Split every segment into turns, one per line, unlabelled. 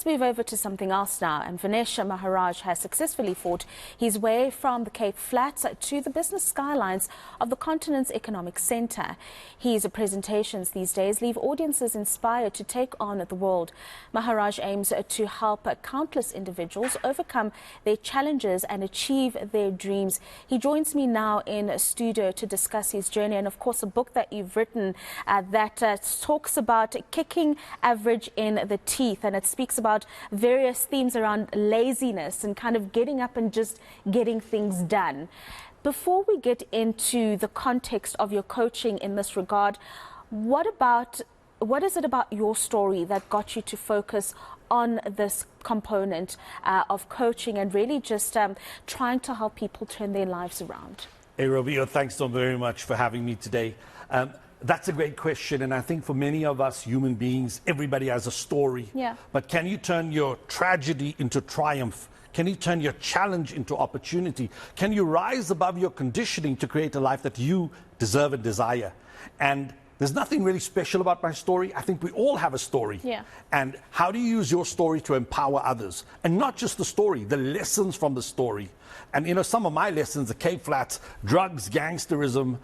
Let's move over to something else now, and Vinesh Maharaj has successfully fought his way from the Cape Flats to the business skylines of the continent's economic centre. His presentations these days leave audiences inspired to take on the world. Maharaj aims to help countless individuals overcome their challenges and achieve their dreams. He joins me now in studio to discuss his journey and, of course, a book that you've written that talks about kicking average in the teeth, and it speaks about various themes around laziness and kind of getting up and just getting things done. Before we get into the context of your coaching in this regard, what is it about your story that got you to focus on this component of coaching and really just trying to help people turn their lives around?
Hey, Rofhiwa, thanks so very much for having me today. That's a great question, and I think for many of us human beings, everybody has a story.
Yeah.
But can you turn your tragedy into triumph? Can you turn your challenge into opportunity? Can you rise above your conditioning to create a life that you deserve and desire? And there's nothing really special about my story. I think we all have a story.
Yeah.
And how do you use your story to empower others? And not just the story, the lessons from the story. And, you know, some of my lessons, the Cape Flats, drugs, gangsterism,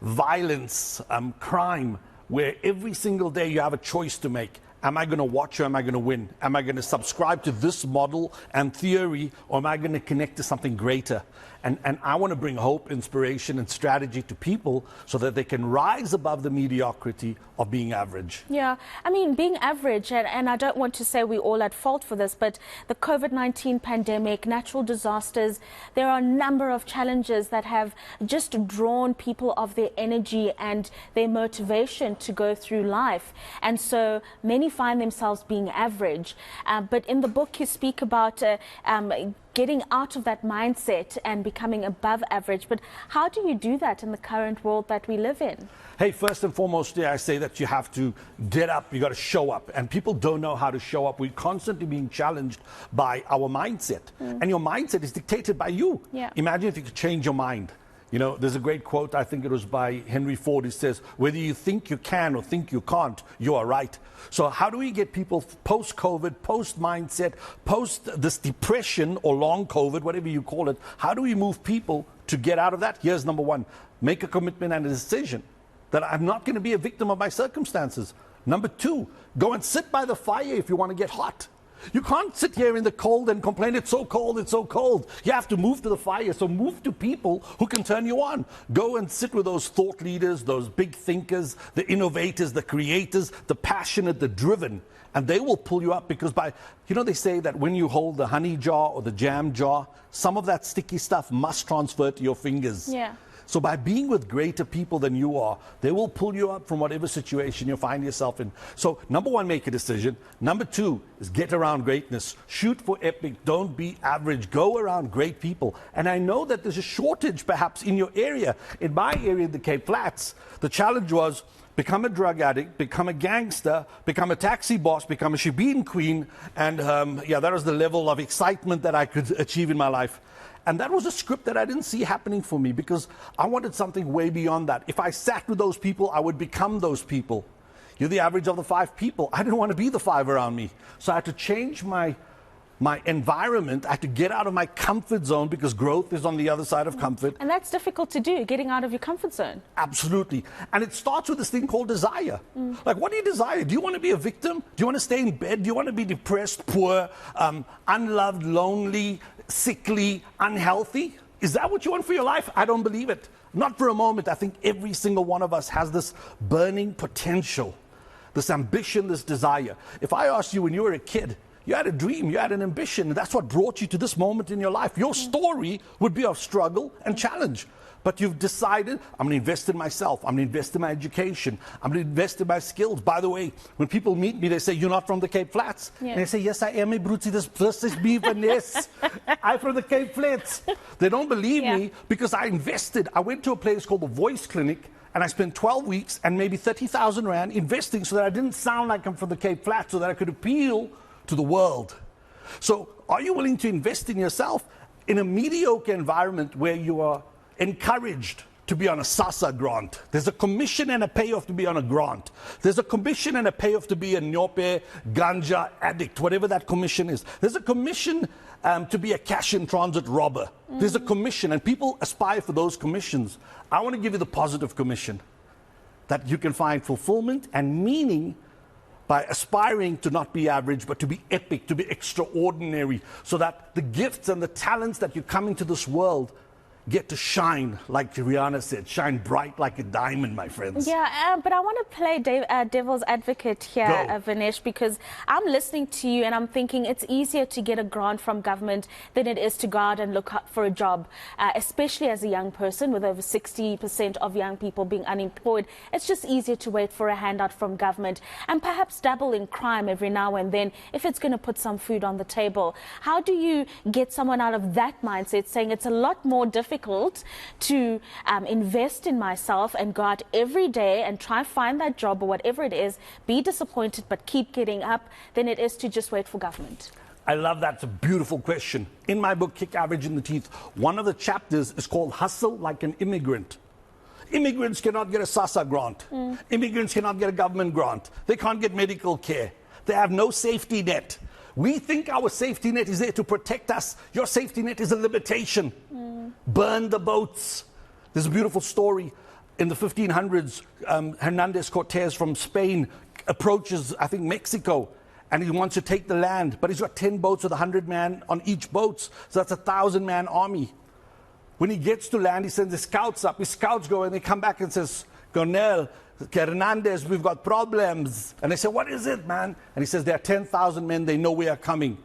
violence, crime, where every single day you have a choice to make. Am I going to watch or am I going to win? Am I going to subscribe to this model and theory, or am I going to connect to something greater? And I want to bring hope, inspiration, and strategy to people so that they can rise above the mediocrity of being average.
Yeah, I mean, being average, and I don't want to say we're all at fault for this, but the COVID-19 pandemic, natural disasters, there are a number of challenges that have just drawn people of their energy and their motivation to go through life. And so many find themselves being average. But in the book you speak about getting out of that mindset and becoming above average. But how do you do that in the current world that we live in?
Hey, first and foremost, I say that you have to get up, you got to show up. And people don't know how to show up. We're constantly being challenged by our mindset. And your mindset is dictated by you.
Yeah.
Imagine if you could change your mind. You know, there's a great quote, I think it was by Henry Ford. It says, whether you think you can or think you can't, you are right. So how do we get people post-COVID, post-mindset, post this depression or long COVID, whatever you call it, how do we move people to get out of that? Here's number one, make a commitment and a decision that I'm not going to be a victim of my circumstances. Number two, go and sit by the fire if you want to get hot. You can't sit here in the cold and complain, it's so cold, it's so cold. You have to move to the fire, so move to people who can turn you on. Go and sit with those thought leaders, those big thinkers, the innovators, the creators, the passionate, the driven. And they will pull you up because they say that when you hold the honey jar or the jam jar, some of that sticky stuff must transfer to your fingers.
Yeah.
So by being with greater people than you are, they will pull you up from whatever situation you find yourself in. So number one, make a decision. Number two is get around greatness. Shoot for epic. Don't be average. Go around great people. And I know that there's a shortage perhaps in your area. In my area, the Cape Flats, the challenge was become a drug addict, become a gangster, become a taxi boss, become a shebeen queen. And that was the level of excitement that I could achieve in my life. And that was a script that I didn't see happening for me because I wanted something way beyond that. If I sat with those people, I would become those people. You're the average of the 5 people. I didn't want to be the 5 around me. So I had to change my environment. I had to get out of my comfort zone because growth is on the other side of comfort.
And that's difficult to do, getting out of your comfort zone.
Absolutely. And it starts with this thing called desire. Like, what do you desire? Do you want to be a victim? Do you want to stay in bed? Do you want to be depressed, poor, unloved, lonely, sickly, unhealthy? Is that what you want for your life? I don't believe it. Not for a moment. I think every single one of us has this burning potential, this ambition, this desire. If I asked you when you were a kid, you had a dream, you had an ambition, and that's what brought you to this moment in your life. Your story would be of struggle and challenge. But you've decided, I'm going to invest in myself. I'm going to invest in my education. I'm going to invest in my skills. By the way, when people meet me, they say, you're not from the Cape Flats. Yeah. And I say, yes, I am, Bruti. This is me, Vinesh. I'm from the Cape Flats. They don't believe me because I invested. I went to a place called the Voice Clinic, and I spent 12 weeks and maybe 30,000 Rand investing so that I didn't sound like I'm from the Cape Flats, so that I could appeal to the world. So are you willing to invest in yourself in a mediocre environment where you are encouraged to be on a SASA grant. There's a commission and a payoff to be on a grant. There's a commission and a payoff to be a nyope, ganja addict, whatever that commission is. There's a commission to be a cash in transit robber. There's a commission, and people aspire for those commissions. I want to give you the positive commission, that you can find fulfillment and meaning by aspiring to not be average, but to be epic, to be extraordinary, so that the gifts and the talents that you come into this world get to shine, like Rihanna said, shine bright like a diamond, my friends.
Yeah, but I want to play devil's advocate here, Vinesh, because I'm listening to you and I'm thinking it's easier to get a grant from government than it is to go out and look up for a job, especially as a young person, with over 60% of young people being unemployed. It's just easier to wait for a handout from government and perhaps dabble in crime every now and then if it's going to put some food on the table. How do you get someone out of that mindset, saying it's a lot more difficult to invest in myself and go out every day and try and find that job or whatever it is, be disappointed but keep getting up, than it is to just wait for government?
I love that. It's a beautiful question. In my book, Kick Average in the Teeth, one of the chapters is called Hustle Like an Immigrant. Immigrants cannot get a SASA grant. Immigrants cannot get a government grant. They can't get medical care. They have no safety net. We think our safety net is there to protect us. Your safety net is a limitation. Burn the boats. There's a beautiful story. In the 1500s, Hernandez Cortez from Spain approaches, I think, Mexico, and he wants to take the land, but he's got 10 boats with 100 men on each boat, so that's a 1,000-man army. When he gets to land, he sends his scouts up. His scouts go and they come back and says, Cornel, Hernandez, we've got problems. And they say, what is it, man? And he says, there are 10,000 men, they know we are coming.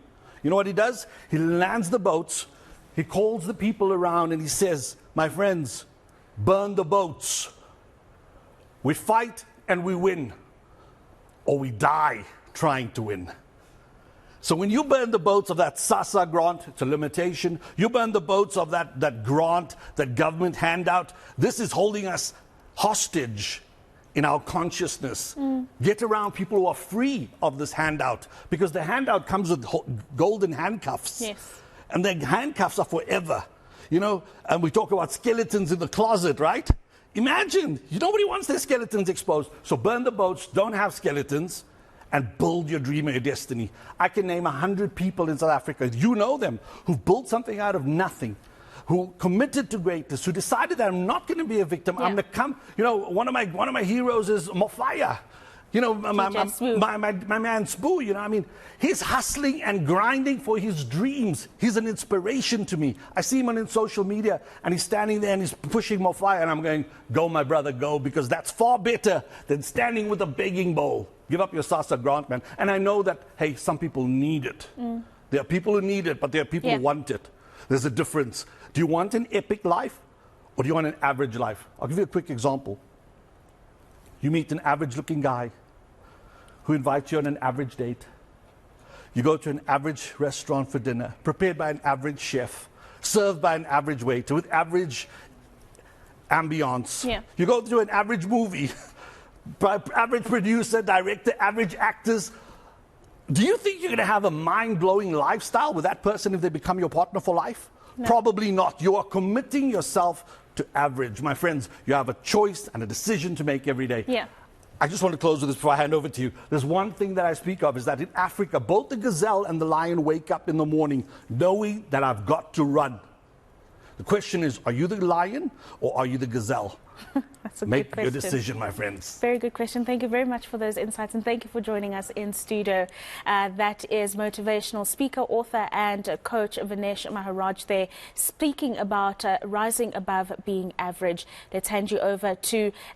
You know what he does? He lands the boats, he calls the people around and he says, my friends, burn the boats. We fight and we win, or we die trying to win. So when you burn the boats of that SASA grant, it's a limitation. You burn the boats of that grant, that government handout. This is holding us hostage in our consciousness. Get around people who are free of this handout, because the handout comes with golden handcuffs.
Yes.
And the handcuffs are forever. You know, and we talk about skeletons in the closet, right? Imagine, nobody wants their skeletons exposed. So burn the boats, don't have skeletons, and build your dream or your destiny. I can name 100 people in South Africa, you know them, who've built something out of nothing, who committed to greatness, who decided that I'm not going to be a victim. I'm going to come. You know, one of my heroes is Mofaya. You know, my man Spoo, you know, I mean, he's hustling and grinding for his dreams. He's an inspiration to me. I see him on social media, and he's standing there and he's pushing Mofaya, and I'm going, go, my brother, go, because that's far better than standing with a begging bowl. Give up your SASA grant, man. And I know that, hey, some people need it. There are people who need it, but there are people who want it. There's a difference. Do you want an epic life, or do you want an average life? I'll give you a quick example. You meet an average-looking guy who invites you on an average date. You go to an average restaurant for dinner, prepared by an average chef, served by an average waiter, with average ambience. You go to an average movie, average producer, director, average actors. Do you think you're going to have a mind-blowing lifestyle with that person if they become your partner for life? No. Probably not. You are committing yourself to average. My friends, you have a choice and a decision to make every day. I just want to close with this before I hand over to you. There's one thing that I speak of, is that in Africa, both the gazelle and the lion wake up in the morning knowing that I've got to run. The question is, are you the lion or are you the gazelle?
That's a
Make
good question.
your decision, my friends.
Very good question. Thank you very much for those insights, and thank you for joining us in studio. That is motivational speaker, author and coach Vinesh Maharaj there, speaking about rising above being average. Let's hand you over to